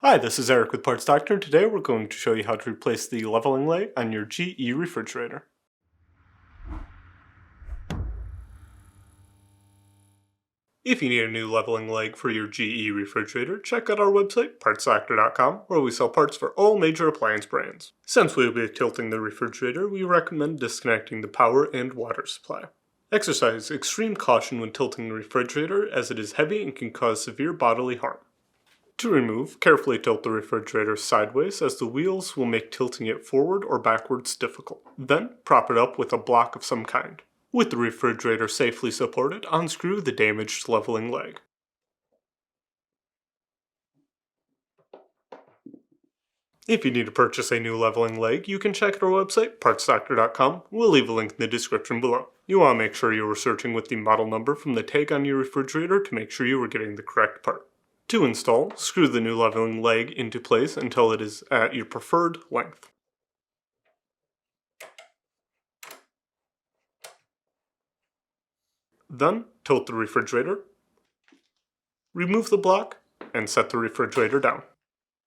Hi, this is Eric with Parts Doctor. Today we're going to show you how to replace the leveling leg on your GE refrigerator. If you need a new leveling leg for your GE refrigerator, check out our website, partsdoctor.com, where we sell parts for all major appliance brands. Since we will be tilting the refrigerator, we recommend disconnecting the power and water supply. Exercise extreme caution when tilting the refrigerator as it is heavy and can cause severe bodily harm. To remove, carefully tilt the refrigerator sideways as the wheels will make tilting it forward or backwards difficult. Then, prop it up with a block of some kind. With the refrigerator safely supported, unscrew the damaged leveling leg. If you need to purchase a new leveling leg, you can check out our website, partsdoctor.com. We'll leave a link in the description below. You want to make sure you are searching with the model number from the tag on your refrigerator to make sure you are getting the correct part. To install, screw the new leveling leg into place until it is at your preferred length. Then, tilt the refrigerator, remove the block, and set the refrigerator down.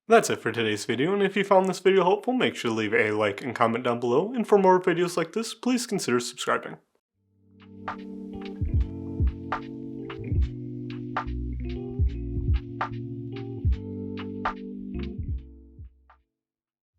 That's it for today's video, and if you found this video helpful, make sure to leave a like and comment down below, and for more videos like this, please consider subscribing.